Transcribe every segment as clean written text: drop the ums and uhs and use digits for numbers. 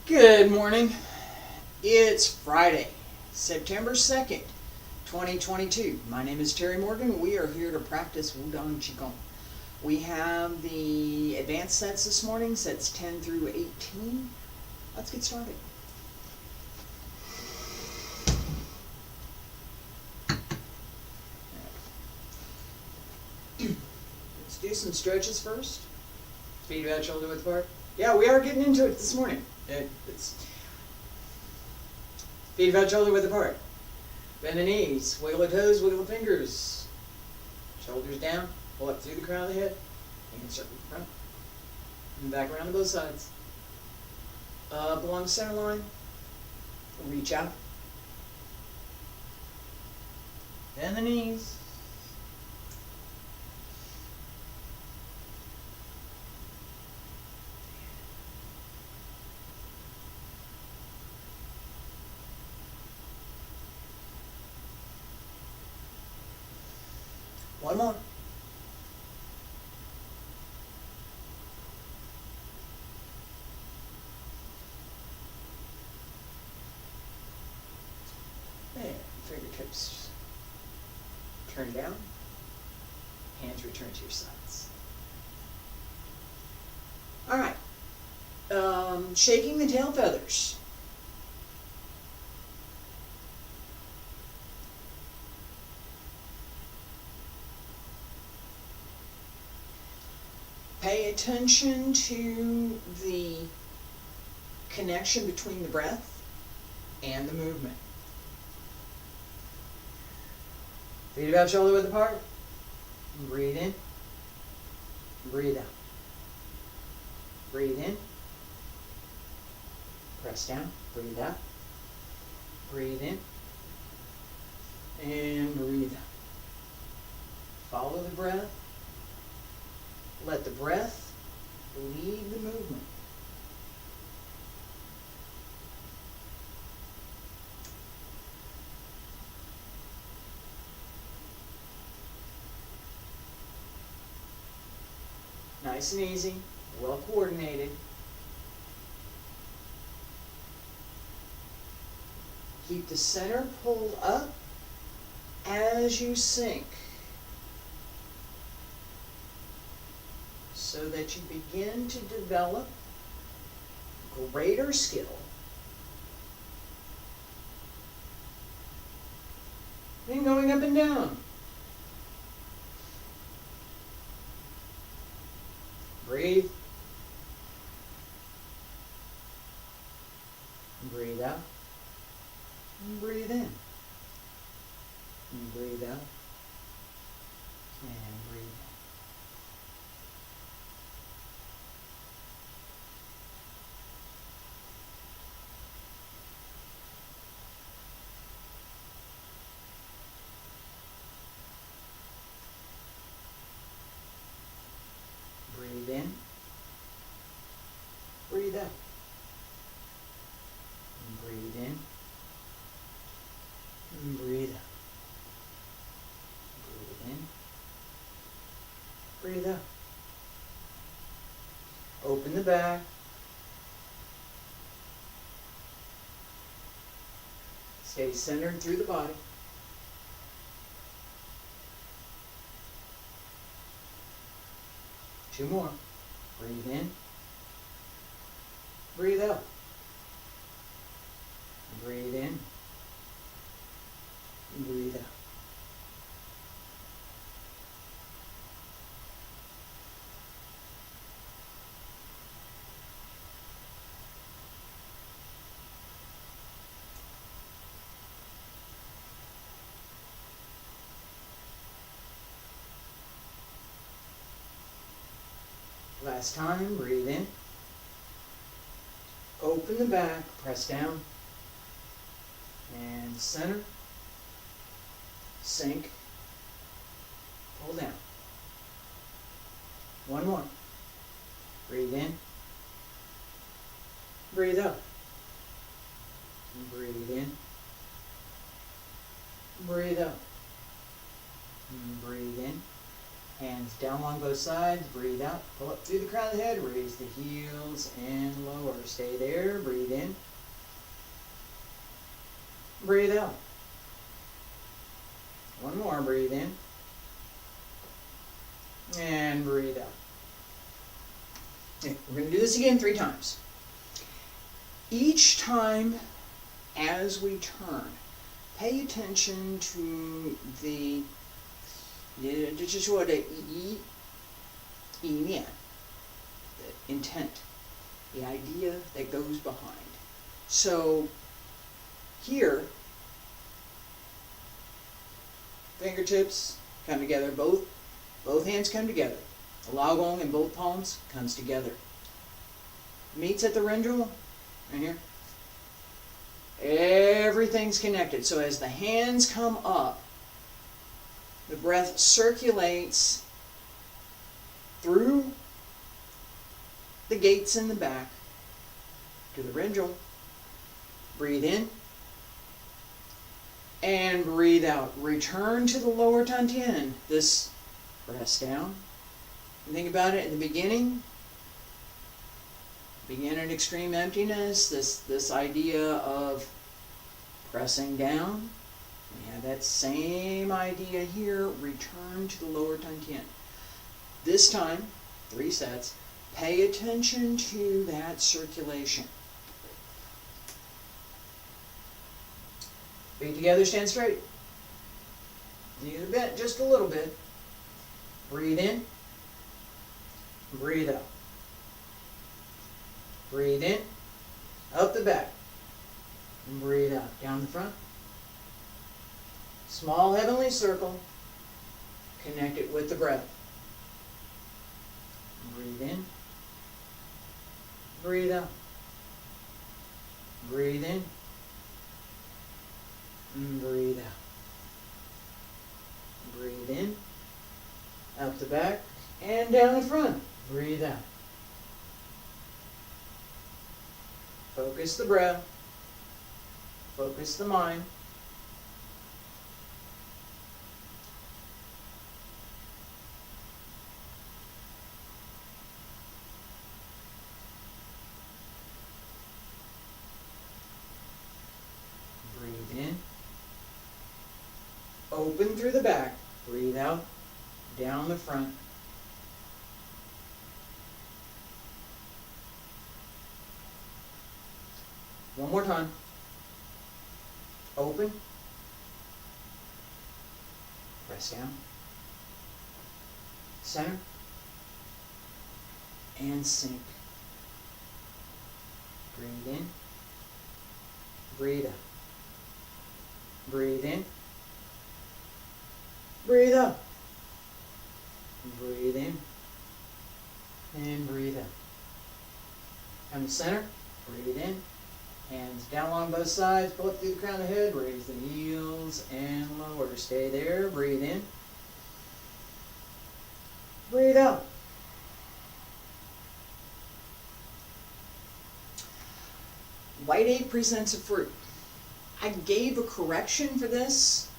Good morning. It's Friday, September 2nd, 2022. My name is Terry Morgan. We are here to practice Wudang Qigong. We have the advanced sets this morning, sets 10 through 18. Let's get started. Let's do some stretches first. Feet about shoulder width apart. Yeah, we are getting into it this morning. It's feet about shoulder width apart. Bend the knees, wiggle the toes, wiggle the fingers. Shoulders down, pull up through the crown of the head, and circle the front. And back around to both sides. Up along the center line, reach out. Bend the knees. One more. And fingertips turn down. Hands return to your sides. All right. Shaking the tail feathers. Pay attention to the connection between the breath and the movement. Feet about shoulder width apart. Breathe in. Breathe out. Breathe in. Press down. Breathe out. Breathe in. And breathe out. Follow the breath. Let the breath lead the movement. Nice and easy, well coordinated. Keep the center pulled up as you sink, so that you begin to develop greater skill in going up and down. Breathe. Breathe out. And breathe in. And breathe out. And breathe in. Breathe in, breathe out, and breathe in, and breathe out, breathe in, breathe out. Open the back, stay centered through the body. Two more. Breathe in. Breathe out. Breathe in. Breathe out. Last time, breathe in. Open the back, press down. And center. Sink. Pull down. One more. Breathe in. Breathe out. Breathe in. Breathe out. Breathe in. Hands down along both sides. Breathe out. Pull up through the crown of the head. Raise the heels and lower. Stay there. Breathe in. Breathe out. One more. Breathe in. And breathe out. Okay, we're going to do this again 3 times. Each time as we turn, pay attention to the 就是说的意念, the intent, the idea that goes behind. So here, fingertips come together, both hands come together. The Lao Gong in both palms comes together. Meets at the Rendrel, right here. Everything's connected. So as the hands come up, the breath circulates through the gates in the back to the Rendrel. Breathe in and breathe out. Return to the lower Tantien. This press down. And think about it at the beginning. Begin at extreme emptiness. This idea of pressing down. We have that same idea here. Return to the lower Tantien. This time, 3 sets. Pay attention to that circulation. Feet together, stand straight. Knees are bent just a little bit. Breathe in. Breathe out. Breathe in. Up the back. And breathe out. Down the front. Small heavenly circle. Connect it with the breath. Breathe in. Breathe out. Breathe in. And breathe out. Breathe in. Up the back. And down the front. Breathe out. Focus the breath. Focus the mind. Breathe in. Open through the back. Breathe out. Down the front. One more time. Open. Press down. Center. And sink. Breathe in. Breathe out. Breathe in. Breathe out. Breathe in. And breathe out. Come to center. Breathe in. Hands down along both sides. Pull up through the crown of the head. Raise the heels and lower. Stay there. Breathe in. Breathe out. White egg presents a fruit. I gave a correction for this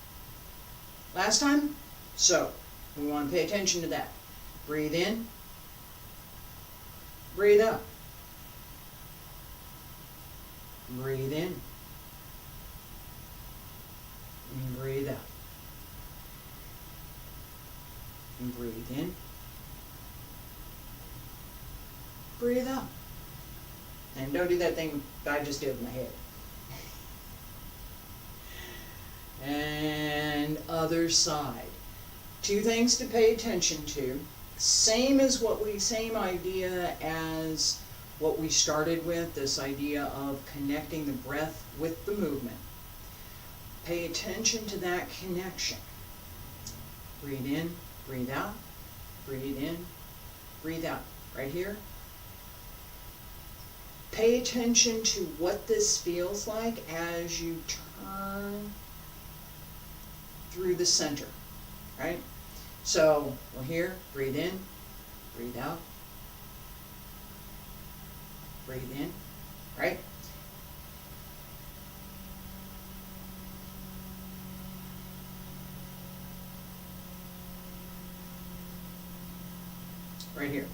last time, so we want to pay attention to that. Breathe in. Breathe out. Breathe in. And breathe out. And breathe in. Breathe out. And don't do that thing I just did with my head. And other side. 2 things to pay attention to. Same idea as what we started with, this idea of connecting the breath with the movement. Pay attention to that connection. Breathe in, breathe out, breathe in, breathe out. Right here. Pay attention to what this feels like as you turn through the center, right? So we're here, breathe in, breathe out, breathe in, right? right here.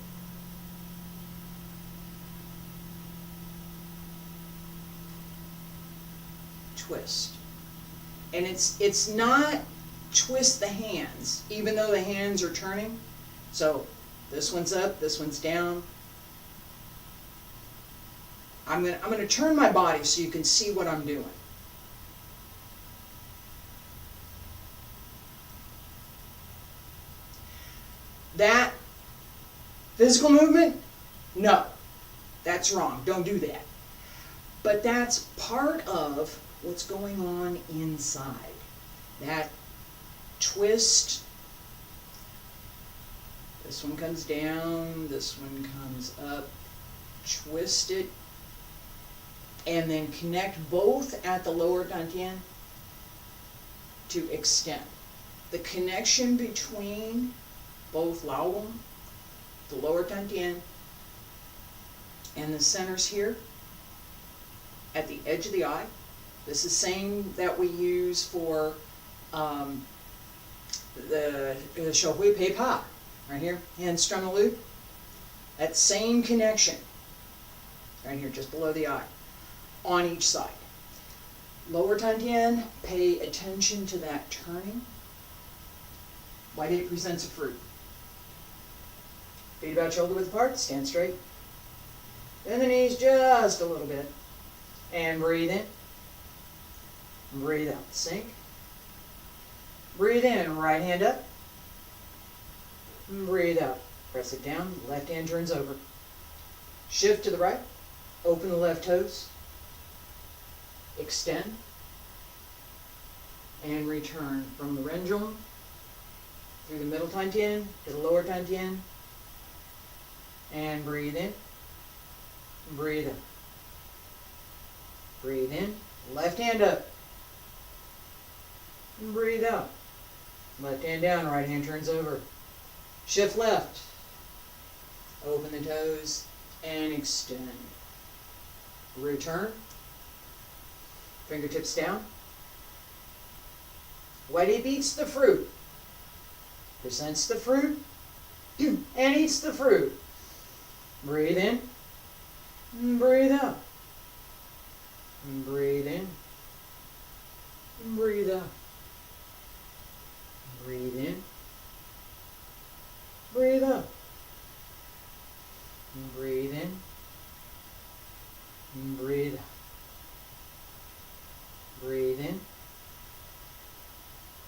Twist. And it's not twist the hands, even though the hands are turning. So this one's up, this one's down. I'm gonna turn my body so you can see what I'm doing. That physical movement? No, that's wrong. Don't do that. But that's part of what's going on inside. That twist. This one comes down, this one comes up. Twist it. And then connect both at the lower dantian to extend. The connection between both Lao, the lower dantian, and the centers here at the edge of the eye. This is the same that we use for the Shou Hui Pei Pa, right here, hand strum the loop. That same connection, right here, just below the eye, on each side. Lower dantian, pay attention to that turning. White 8 presents a fruit. Feet about shoulder width apart, stand straight. Bend the knees just a little bit. And breathe in. Breathe out. Sink. Breathe in. Right hand up. Breathe out. Press it down. Left hand turns over. Shift to the right. Open the left toes. Extend. And return from the Renjong through the middle dantian to the lower dantian. And breathe in. Breathe out. Breathe in. Left hand up. And breathe out. Left hand down. Right hand turns over. Shift left. Open the toes and extend. Return. Fingertips down. White 8 eats the fruit. Presents the fruit and eats the fruit. Breathe in. Breathe out. Breathe in. Breathe out. Breathe in. Breathe out. Breathe in. Breathe out. Breathe in.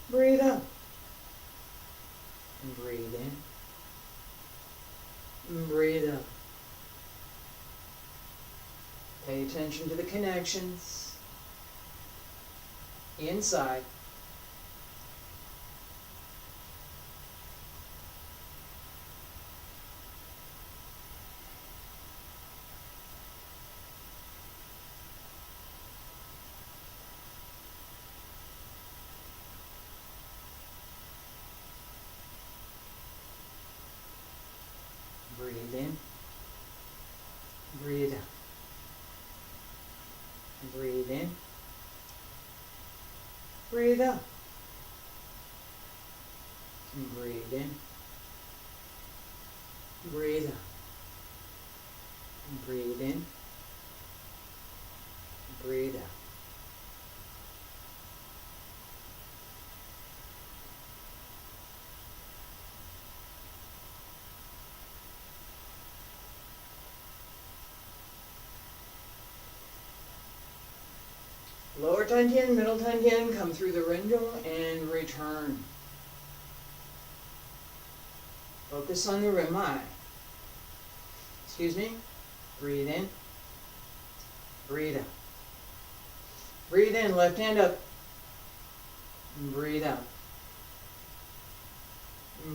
Breathe out. Breathe in. Breathe out. Pay attention to the connections inside. Breathe in. Breathe out. Breathe in. Breathe out. Breathe in. Breathe out. Breathe in. Breathe out. Lower dantian, middle dantian, come through the Renjong and return. Focus on the Rimai. Excuse me. Breathe in. Breathe out. Breathe in, left hand up. Breathe out.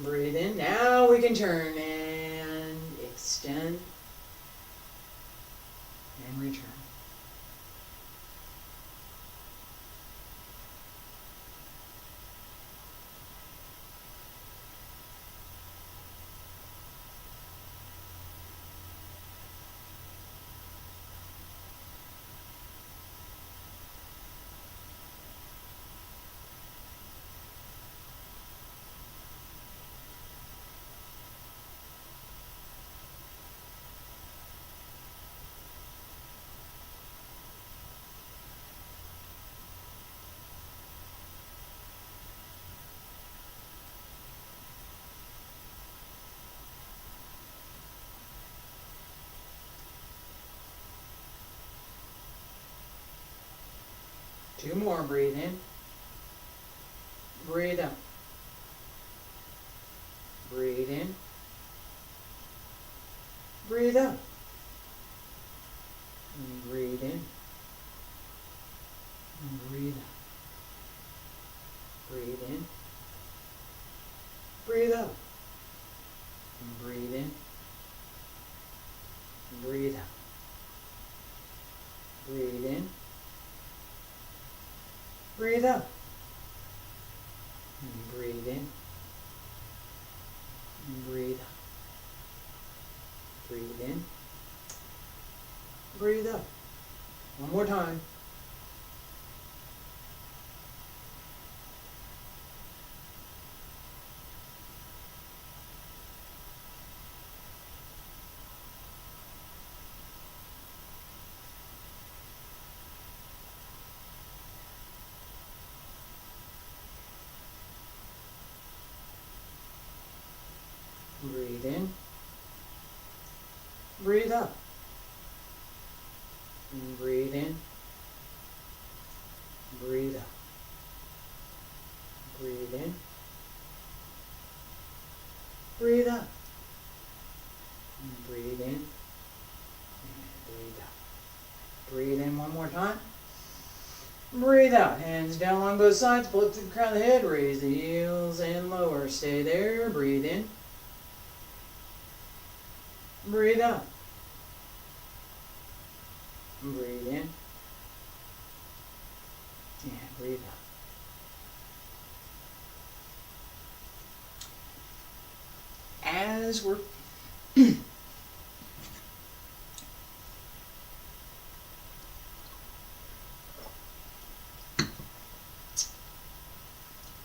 Breathe in. Now we can turn and extend and return. 2 more. Breathe in. Breathe out. Breathe in. Breathe out. And breathe in. And breathe out. Breathe in. Breathe out. And breathe in. And breathe out. Breathe in. Breathe out. And breathe in. And breathe out. Breathe in. Breathe out. One more time. Breathe in. Breathe out. And breathe in. Breathe out. Breathe in. Breathe out. And breathe in. And breathe out. Breathe in one more time. Breathe out. Hands down along both sides. Pull up to the crown of the head. Raise the heels and lower. Stay there. Breathe in. Breathe out. Breathe in. And breathe out. As we're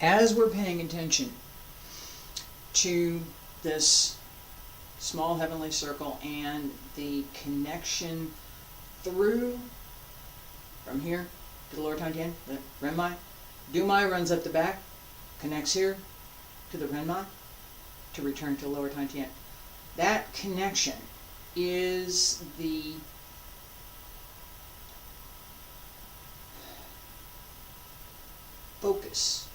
as we're paying attention to this small heavenly circle and the connection through from here to the lower Tantien, the Renmai. Dumai runs up the back, connects here to the Renmai to return to lower Tantien. That connection is the focus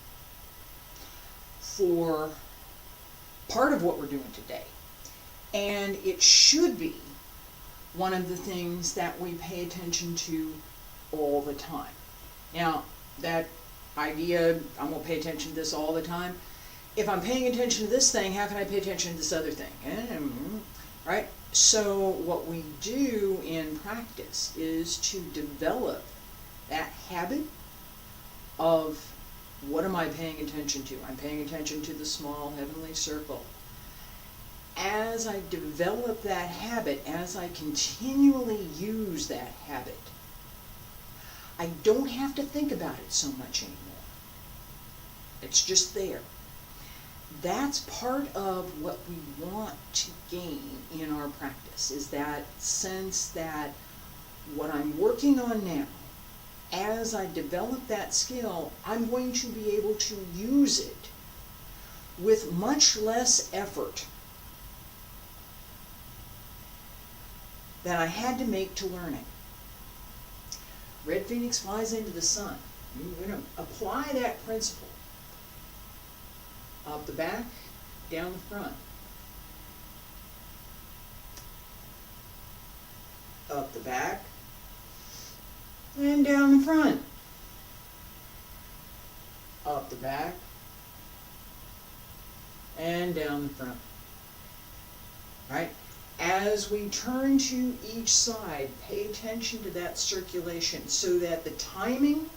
for part of what we're doing today. And it should be one of the things that we pay attention to all the time. Now, that idea, I'm going to pay attention to this all the time. If I'm paying attention to this thing, how can I pay attention to this other thing? Right? So what we do in practice is to develop that habit of what am I paying attention to? I'm paying attention to the small heavenly circle. As I develop that habit, as I continually use that habit, I don't have to think about it so much anymore. It's just there. That's part of what we want to gain in our practice, is that sense that what I'm working on now, as I develop that skill, I'm going to be able to use it with much less effort than I had to make to learn it. Red Phoenix flies into the sun. You're going to apply that principle. Up the back, down the front. Up the back, and down the front. Up the back, and down the front. Right? As we turn to each side, pay attention to that circulation so that the timing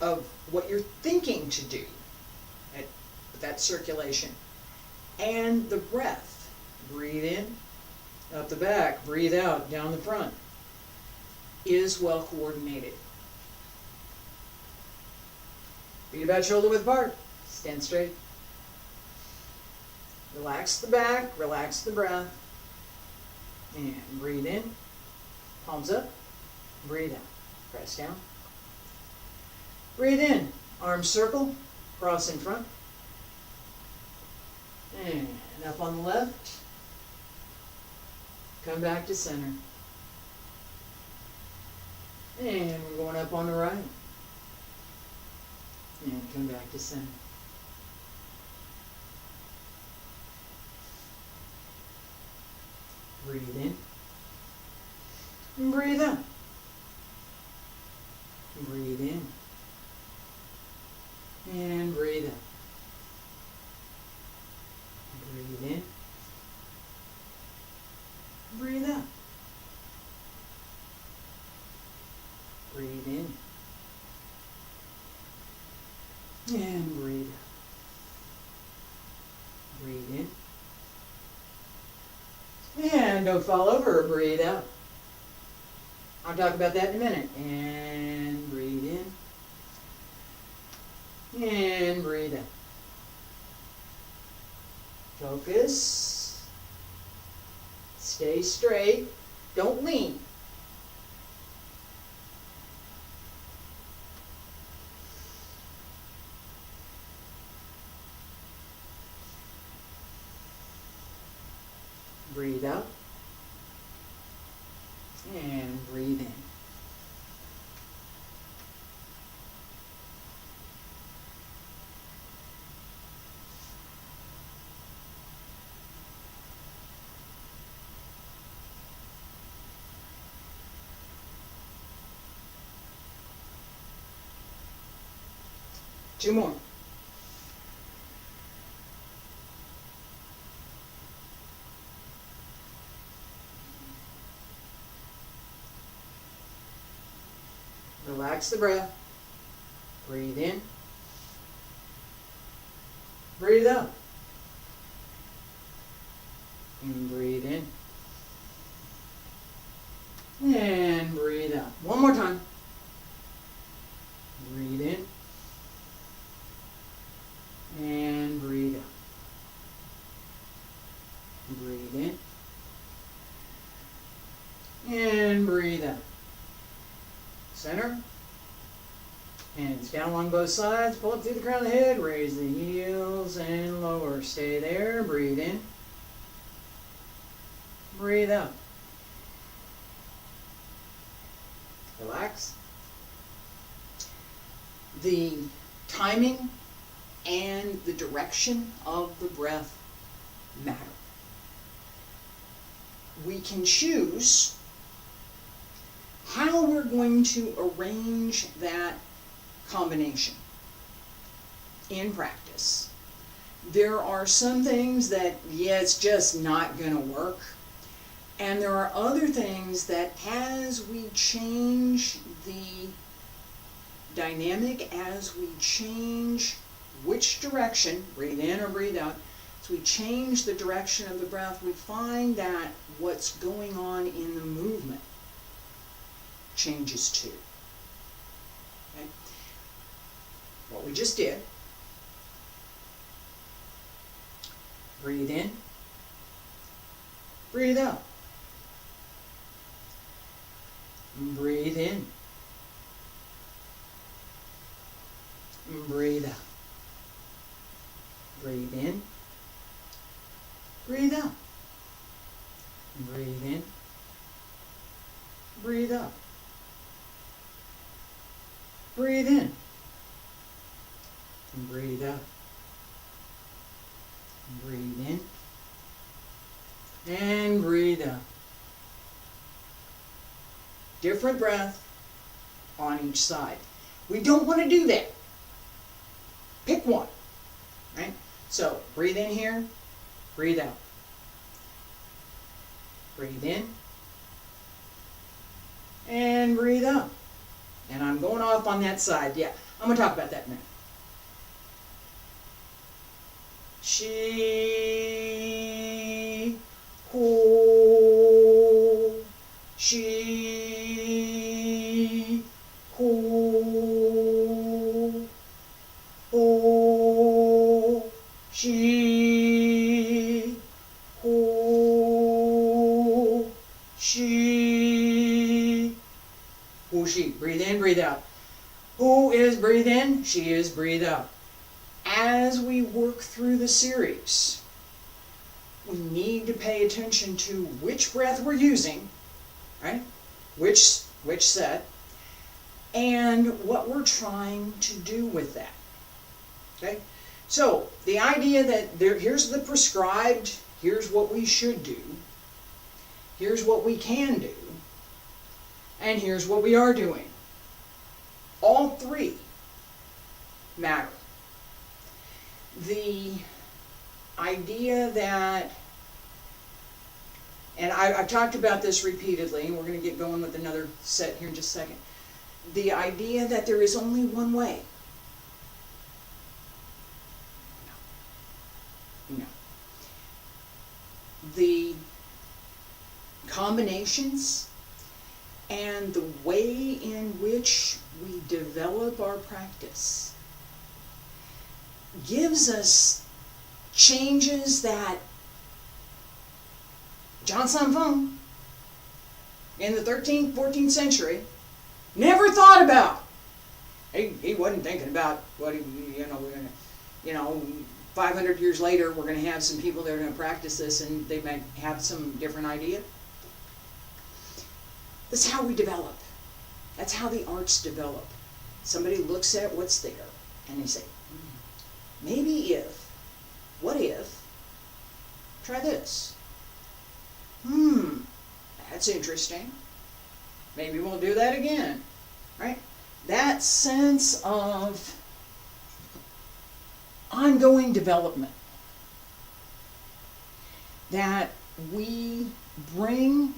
of what you're thinking to do, that circulation, and the breath, breathe in, up the back, breathe out, down the front, is well coordinated. Feet about shoulder width apart, stand straight. Relax the back, relax the breath, and breathe in, palms up, breathe out, press down. Breathe in, arms circle, cross in front, and up on the left, come back to center. And we're going up on the right. And come back to center. Breathe in. And breathe out. Breathe in. And breathe out. Breathe in. Breathe out. Breathe in. And breathe out. Breathe in. And don't fall over, breathe out. I'll talk about that in a minute. And breathe in. And breathe out. Focus. Stay straight. Don't lean. Breathe out. And breathe in. Two more. Relax the breath. Breathe in. Breathe out. And breathe in. And breathe out. One more time. Breathe in. And breathe out. Breathe in. And breathe out. Center. Hands down along both sides. Pull up through the crown of the head. Raise the heels and lower. Stay there. Breathe in. Breathe out. Relax. The timing and the direction of the breath matter. We can choose how we're going to arrange that combination in practice. There are some things that, yeah, it's just not going to work. And there are other things that as we change the dynamic, as we change which direction, breathe in or breathe out, as we change the direction of the breath, we find that what's going on in the movement changes too. Okay? What we just did, breathe in, breathe out, breathe in, breathe out, breathe in, breathe out, breathe in, breathe out, breathe in, and breathe out, breathe in, and breathe out. Different breath on each side. We don't want to do that. Pick one, right? So breathe in here, breathe out. Breathe in, and breathe out. And I'm going off on that side. Yeah, I'm going to talk about that in a minute. Shi, hu, shi, hu, hu, shi, hu, shi, hu, shi. Breathe in, breathe out. Who is breathe in? She is breathe out. As we work through the series, we need to pay attention to which breath we're using, right? Which set, and what we're trying to do with that. Okay? So, the idea that here's the prescribed, here's what we should do, here's what we can do, and here's what we are doing. All three matter. The idea that, and I've talked about this repeatedly, and we're going to get going with another set here in just a second. The idea that there is only one way. No. The combinations and the way in which we develop our practice gives us changes that John Sanfeng in the 13th, 14th century never thought about. He wasn't thinking about what we're gonna, 500 years later we're going to have some people that are going to practice this and they might have some different idea. That's how we develop. That's how the arts develop. Somebody looks at what's there and they say, maybe if, what if, try this. That's interesting. Maybe we'll do that again, right? That sense of ongoing development, that we bring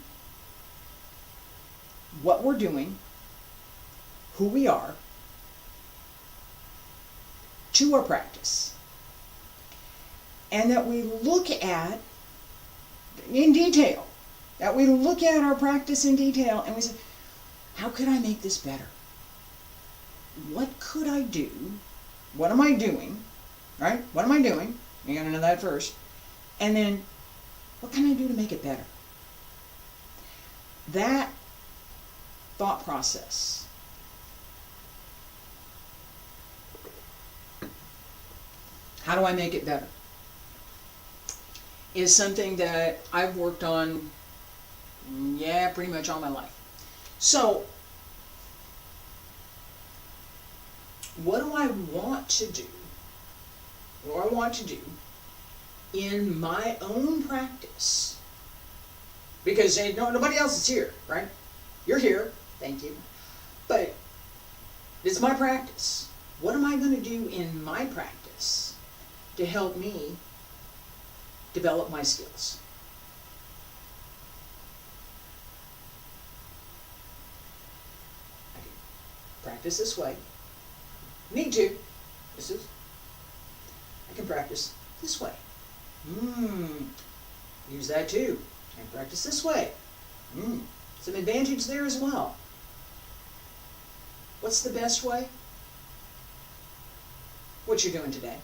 what we're doing, who we are, to our practice, and that we look at in detail, that we look at our practice in detail and we say, how could I make this better? What could I do? What am I doing? Right? What am I doing? You gotta know that first. And then, what can I do to make it better? That thought process how do I make it better, is something that I've worked on, pretty much all my life. So, what do I want to do? What do I want to do in my own practice? Because nobody else is here, right? You're here, thank you. But it's my practice. What am I going to do in my practice to help me develop my skills? I can practice this way. Need to. I can practice this way. Use that too. I can practice this way. Some advantage there as well. What's the best way? What you're doing today.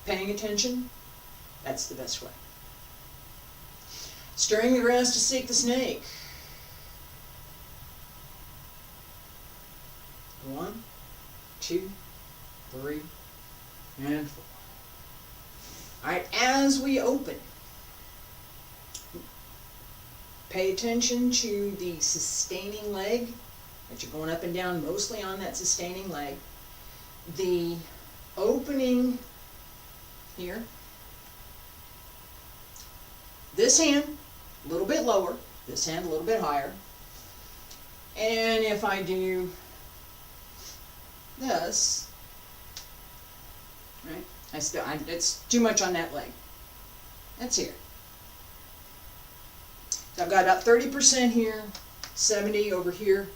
Paying attention, that's the best way. Stirring the grass to seek the snake. 1, 2, 3, and 4. Alright, as we open, pay attention to the sustaining leg, that you're going up and down mostly on that sustaining leg. The opening here. This hand, a little bit lower. This hand, a little bit higher. And if I do this, right? It's too much on that leg. That's here. So I've got about 30% here, 70 over here.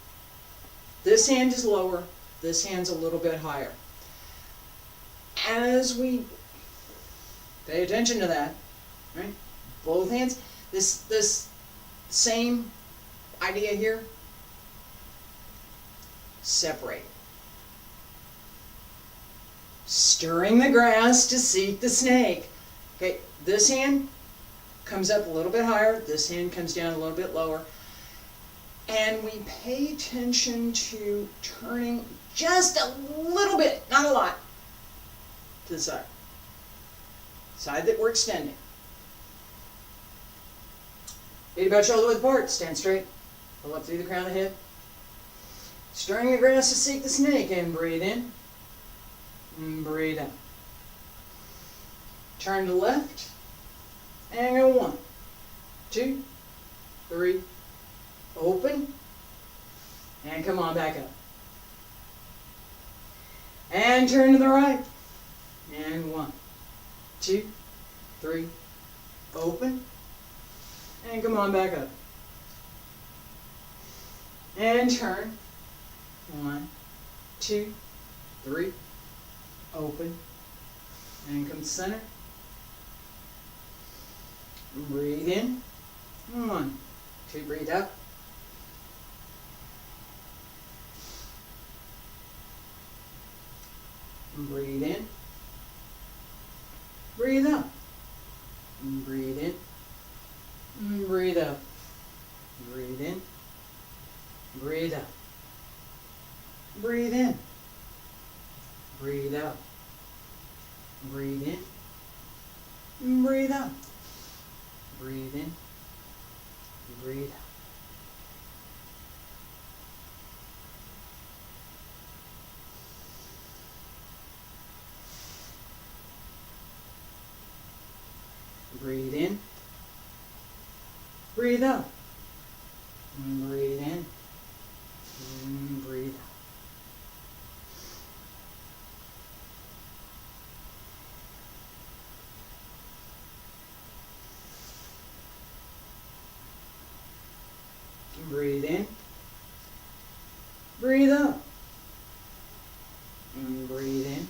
This hand is lower. This hand's a little bit higher. As we pay attention to that, right? Both hands. This same idea here. Separate. Stirring the grass to seek the snake. Okay, this hand comes up a little bit higher. This hand comes down a little bit lower. And we pay attention to turning just a little bit, not a lot, to the side. Side that we're extending. Feet about shoulder width apart. Stand straight. Pull up through the crown of the head. Stirring the grass to seek the snake, and breathe in, and breathe out. Turn to the left, and go 1, 2, 3, open, and come on back up. And turn to the right, and 1, 2, 3, open, and come on back up. And turn, 1, 2, 3, open, and come center. Breathe in, 1, 2, breathe out. Breathe in, breathe out. Breathe in, breathe out. Breathe in, breathe out. Breathe in, breathe out. Breathe in, breathe out. Breathe in, breathe out. Breathe in, breathe out. Breathe in, breathe out. Breathe in, breathe out. Breathe in,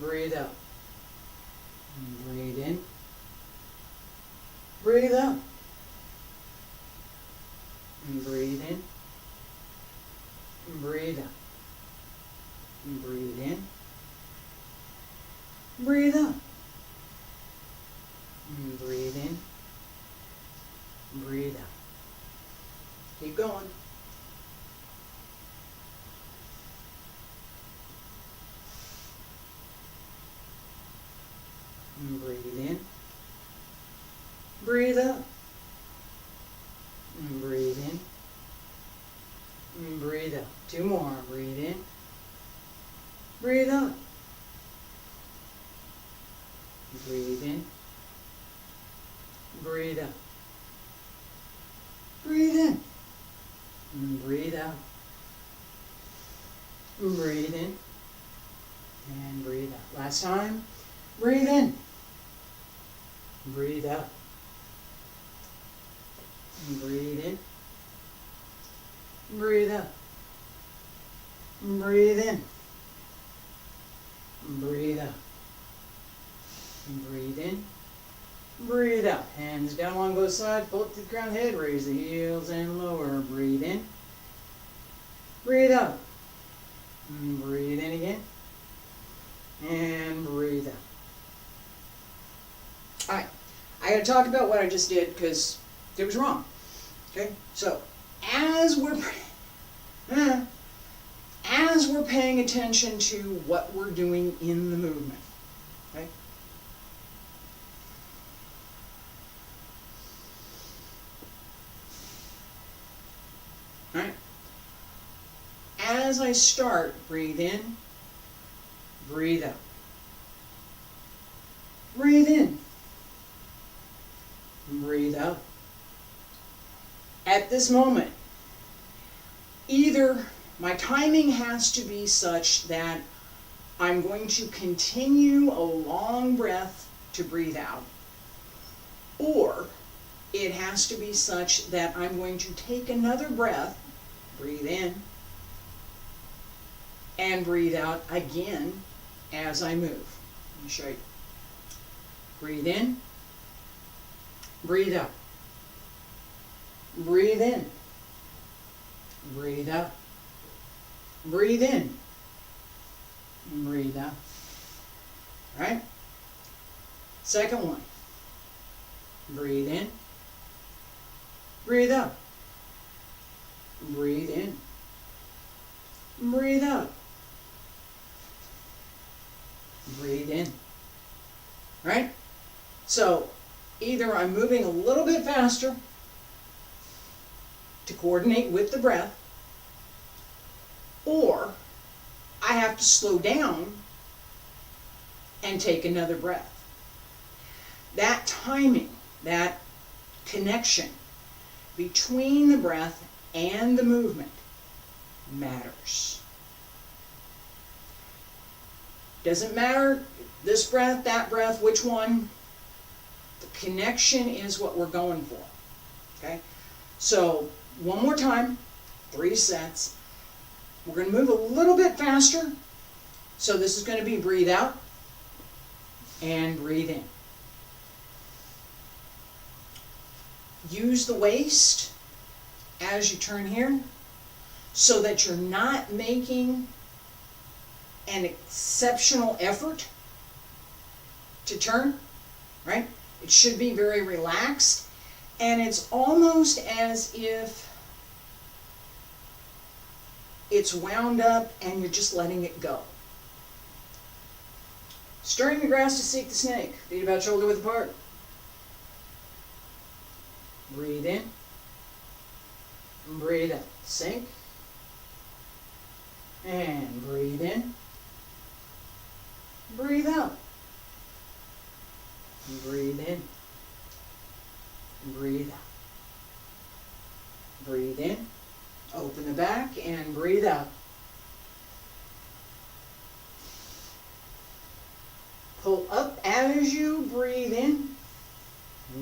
breathe out. Breathe in, breathe out. Breathe in, breathe out. Breathe in, breathe out. Breathe in, breathe out. Keep going. Breathe in, breathe out. Breathe in, breathe out. 2 more. Breathe in, breathe out. Breathe in, breathe out. Breathe in, breathe out. Breathe in, and breathe out. Last time. Breathe in, breathe out. Breathe in, breathe out. Breathe in, breathe out. Breathe in, breathe out. Hands down along both sides, both to the ground, head, raise the heels and lower. Breathe in, breathe out. Breathe in again, and breathe out. Alright, I got to talk about what I just did because it was wrong. Okay, so as we're paying attention to what we're doing in the movement, okay? Alright, as I start, breathe in, breathe out. Breathe in, breathe out. At this moment, either my timing has to be such that I'm going to continue a long breath to breathe out, or it has to be such that I'm going to take another breath, breathe in, and breathe out again as I move. Let me show you. Breathe in, breathe out. Breathe in, breathe out. Breathe in, breathe out. All right? Second one. Breathe in, breathe out. Breathe in, breathe out. Breathe in. Right? So, either I'm moving a little bit faster to coordinate with the breath, or I have to slow down and take another breath. That timing, that connection between the breath and the movement matters. Doesn't matter this breath, that breath, which one. The connection is what we're going for. Okay? So, one more time, 3 sets. We're going to move a little bit faster. So this is going to be breathe out and breathe in. Use the waist as you turn here so that you're not making an exceptional effort to turn, right? It should be very relaxed, and it's almost as if it's wound up and you're just letting it go. Stirring the grass to seek the snake. Feet about shoulder width apart. Breathe in. Breathe out. Sink. And breathe in. Breathe out. Breathe in. Breathe out. Breathe in. Open the back and breathe out. Pull up as you breathe in.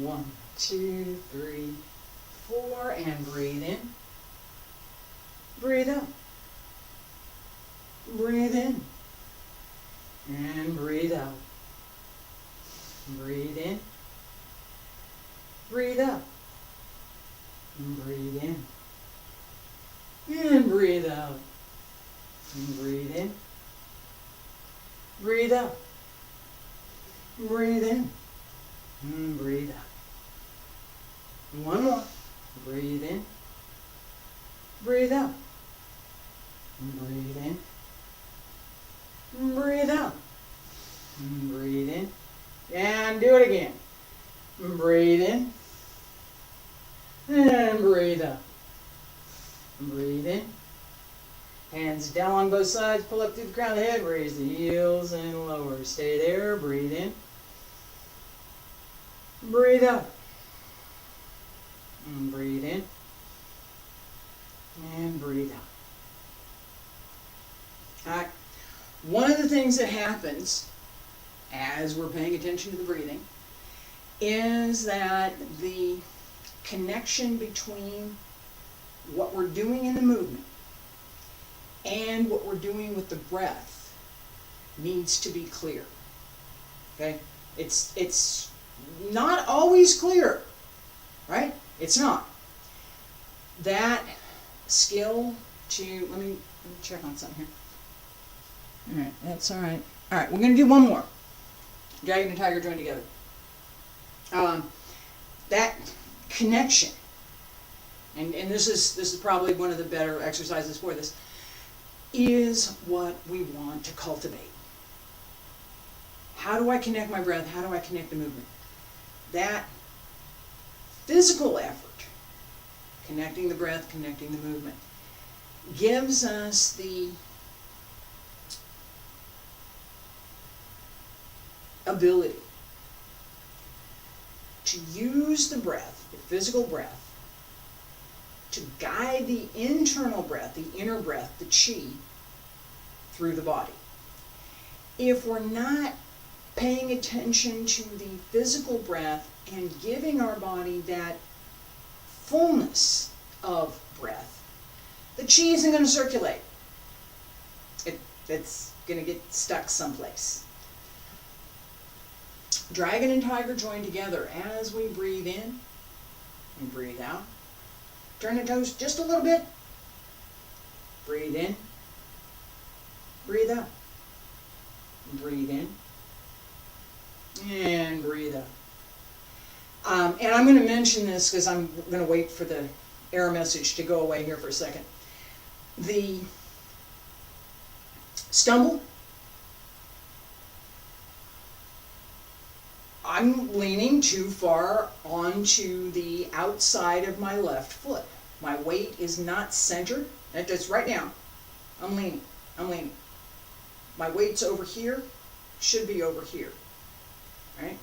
1, 2, 3, 4, and breathe in. Breathe out. Breathe in. And breathe out. Breathe in. Breathe out. Breathe in. And breathe out. And breathe in. Breathe out. Breathe in. And breathe out. One more. Breathe in. Breathe out. Breathe in. Breathe out. Breathe in. And do it again. Breathe in. And breathe out. Breathe in. Hands down on both sides. Pull up through the crown of the head. Raise the heels and lower. Stay there. Breathe in. Breathe out. And breathe in. And breathe out. All right. One of the things that happens as we're paying attention to the breathing is that the connection between what we're doing in the movement and what we're doing with the breath needs to be clear. Okay? It's not always clear, right? It's not. That skill to, let me check on something here. All right, that's all right. All right, we're going to do one more. Dragon and tiger joined together. That connection, and this is probably one of the better exercises for this, is what we want to cultivate. How do I connect my breath? How do I connect the movement? That physical effort, connecting the breath, connecting the movement, gives us the ability to use the breath, the physical breath, to guide the internal breath, the inner breath, the chi, through the body. If we're not paying attention to the physical breath and giving our body that fullness of breath, the chi isn't going to circulate. It's going to get stuck someplace. Dragon and tiger join together as we breathe in and breathe out. Turn the toes just a little bit. Breathe in. Breathe out. Breathe in. And breathe out. And I'm going to mention this because I'm going to wait for the error message to go away here for a second. The stumble, I'm leaning too far onto the outside of my left foot. My weight is not centered. That's right now. I'm leaning. I'm leaning. My weight's over here, should be over here. Right?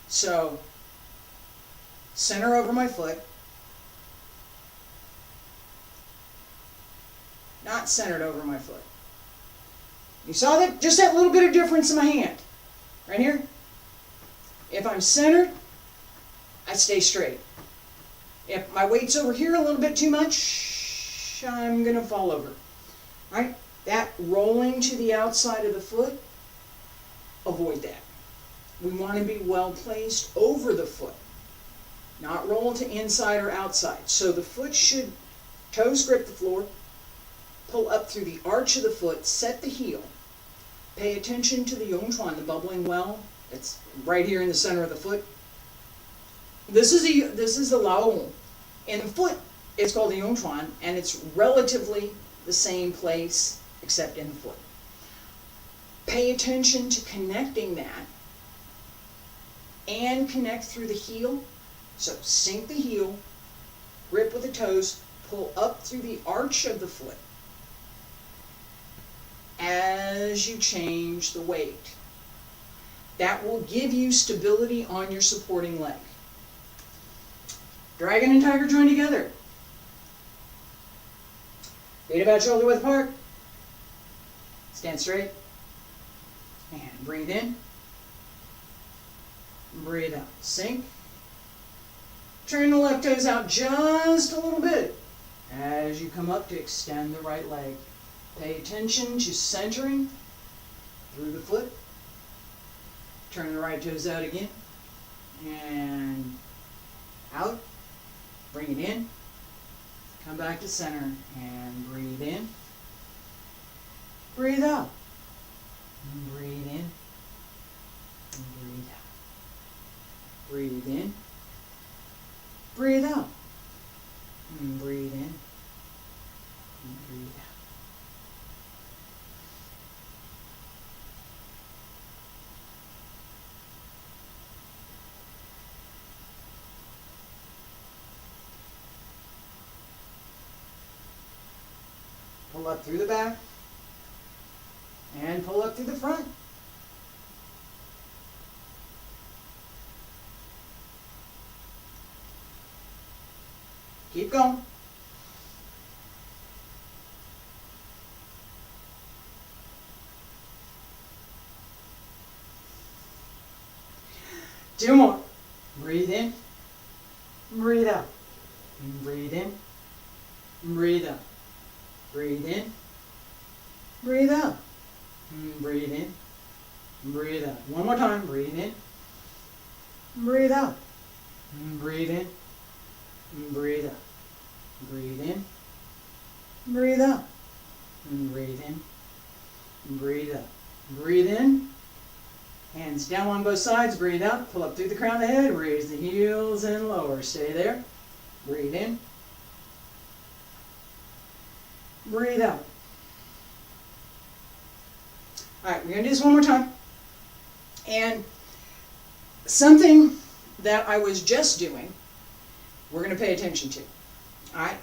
So, center over my foot. Not centered over my foot. You saw that? Just that little bit of difference in my hand. Right here. If I'm centered, I stay straight. If my weight's over here a little bit too much, I'm going to fall over. Right? That rolling to the outside of the foot, avoid that. We want to be well placed over the foot, not roll to inside or outside. So the foot should, toes grip the floor, pull up through the arch of the foot, set the heel. Pay attention to the Yongchuan, the bubbling well. It's right here in the center of the foot. This is the Lao. In the foot, it's called the Yongchuan, and it's relatively the same place except in the foot. Pay attention to connecting that and connect through the heel. So sink the heel, grip with the toes, pull up through the arch of the foot as you change the weight. That will give you stability on your supporting leg. Dragon and tiger join together. Feet about shoulder width apart. Stand straight. And breathe in. Breathe out. Sink. Turn the left toes out just a little bit as you come up to extend the right leg. Pay attention to centering through the foot. Turn the right toes out again. And out. Bring it in. Come back to center and breathe in. Breathe out. And breathe in. And breathe out. Breathe in. Breathe out. And breathe in. And breathe out. Pull up through the back and pull up through the front. Keep going. Two more. Breathe in. Breathe out. And breathe in. Breathe out. Breathe in. Breathe out. And breathe in. Breathe out. One more time. Breathe in. Breathe out. And breathe in. And breathe out. Breathe in. Breathe out. And breathe in. And breathe out. Breathe in. Hands down on both sides. Breathe out. Pull up through the crown of the head. Raise the heels and lower. Stay there. Breathe in. Breathe out. All right, we're going to do this one more time. And something that I was just doing, we're going to pay attention to. All right,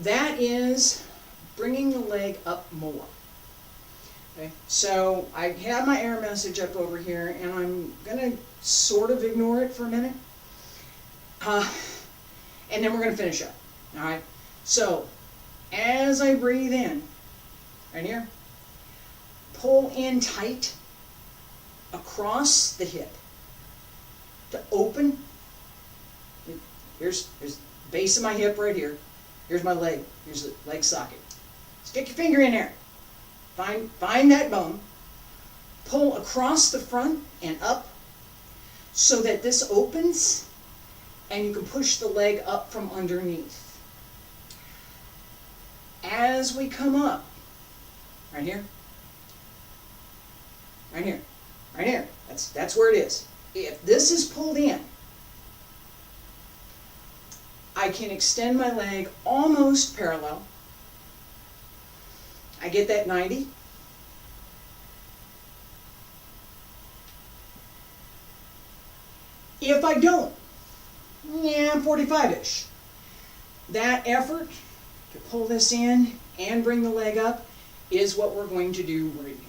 that is bringing the leg up more. Okay, so I have my air message up over here, and I'm going to sort of ignore it for a minute. And then we're going to finish up. All right, so as I breathe in, right here, pull in tight across the hip to open. Here's the base of my hip right here. Here's my leg. Here's the leg socket. Stick your finger in there. Find that bone. Pull across the front and up so that this opens and you can push the leg up from underneath. As we come up, right here, right here, right here, that's where it is. If this is pulled in, I can extend my leg almost parallel. I get that 90. If I don't, 45-ish. That effort to pull this in and bring the leg up is what we're going to do right now.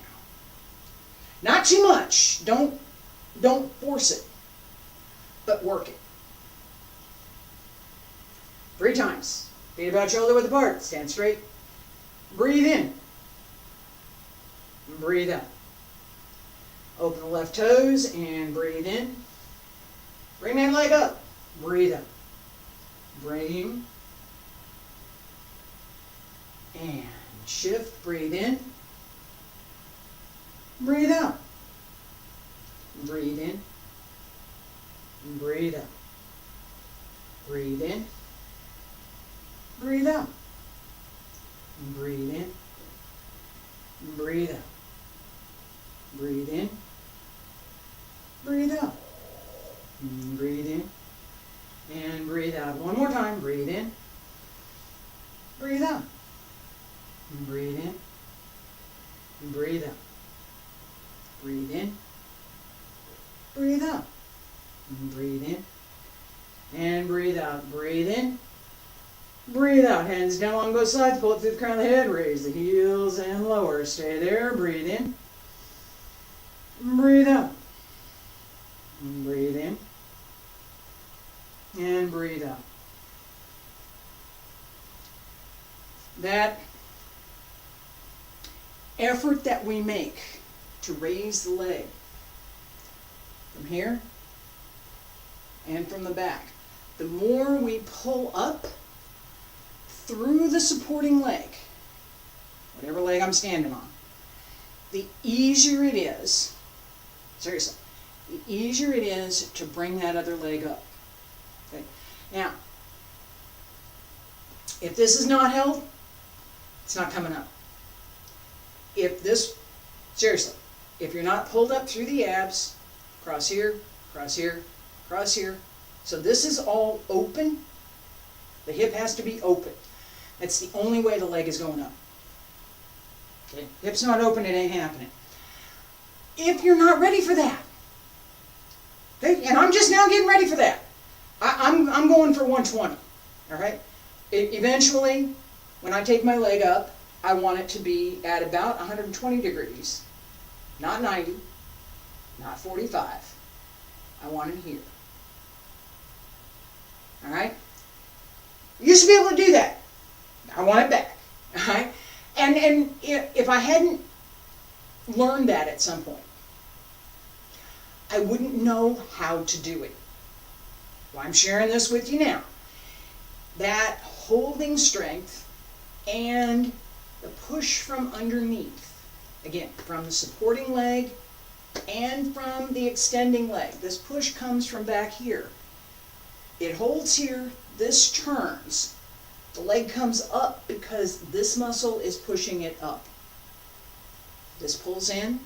Not too much. Don't force it, but work it. 3 times. Feet about shoulder width apart. Stand straight. Breathe in. Breathe out. Open the left toes and breathe in. Bring that leg up. Breathe out. Bring. And shift. Breathe in. Breathe out. Breathe in. Breathe out. Breathe in. Breathe out. Breathe in. Breathe out. Breathe in. Breathe out. Breathe in. And breathe out. One more time. Breathe in. Breathe out. Breathe in. Breathe out. Breathe in. Breathe out. Breathe in. And breathe out. Breathe in. Breathe out. Hands down along both sides. Pull it through the crown of the head. Raise the heels and lower. Stay there. Breathe in. Breathe out. Breathe in. And breathe out. That effort that we make to raise the leg from here and from the back, the more we pull up through the supporting leg, whatever leg I'm standing on, the easier it is, seriously, the easier it is to bring that other leg up. Okay? Now, if this is not held, it's not coming up. If this, seriously, if you're not pulled up through the abs, cross here, cross here, cross here, so this is all open, the hip has to be open. That's the only way the leg is going up. Okay? Hip's not open, it ain't happening. If you're not ready for that, okay, and I'm just now getting ready for that, I'm going for 120, all right? Eventually, when I take my leg up, I want it to be at about 120 degrees, not 90, not 45. I want it here. All right? You used to be able to do that. I want it back. All right? And if I hadn't learned that at some point, I wouldn't know how to do it. Well, I'm sharing this with you now. That holding strength and the push from underneath, again, from the supporting leg and from the extending leg. This push comes from back here. It holds here, this turns. The leg comes up because this muscle is pushing it up. This pulls in,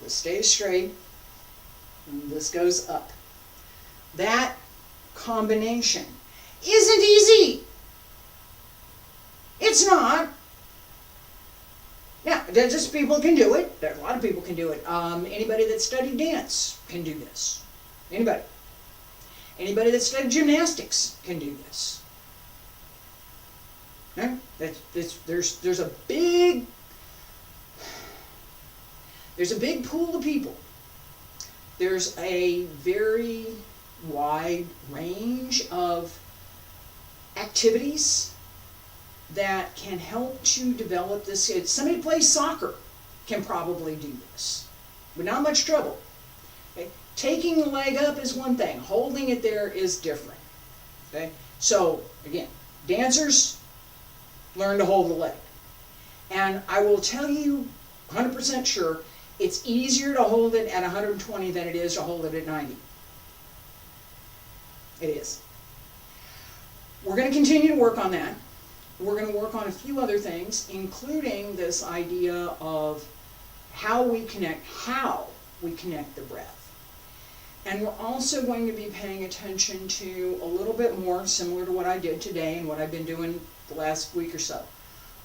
this stays straight, and this goes up. That combination isn't easy. It's not. Now, just people can do it. A lot of people can do it. Anybody that studied dance can do this. Anybody. Anybody that studied gymnastics can do this. Okay? There's a big pool of people. There's a very wide range of activities that can help to develop this. Somebody who plays soccer can probably do this, but not much trouble. Okay? Taking the leg up is one thing. Holding it there is different. Okay? So, again, dancers learn to hold the leg. And I will tell you 100% sure, it's easier to hold it at 120 than it is to hold it at 90. It is. We're going to continue to work on that. We're going to work on a few other things, including this idea of how we connect the breath. And we're also going to be paying attention to a little bit more, similar to what I did today and what I've been doing the last week or so.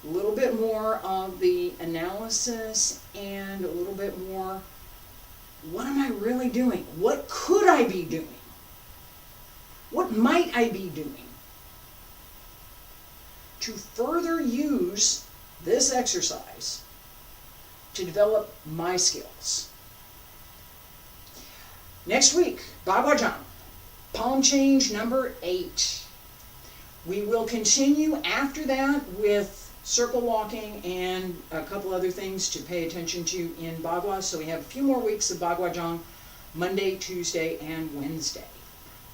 A little bit more of the analysis and a little bit more, what am I really doing? What could I be doing? What might I be doing to further use this exercise to develop my skills. Next week, Bagwajang, palm change number 8. We will continue after that with circle walking and a couple other things to pay attention to in Bagua. So we have a few more weeks of Bagwajang, Monday, Tuesday, and Wednesday.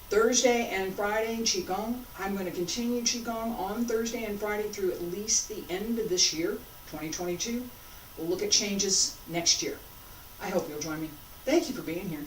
Thursday and Friday, Qigong. I'm going to continue Qigong on Thursday and Friday through at least the end of this year, 2022. We'll look at changes next year. I hope you'll join me. Thank you for being here.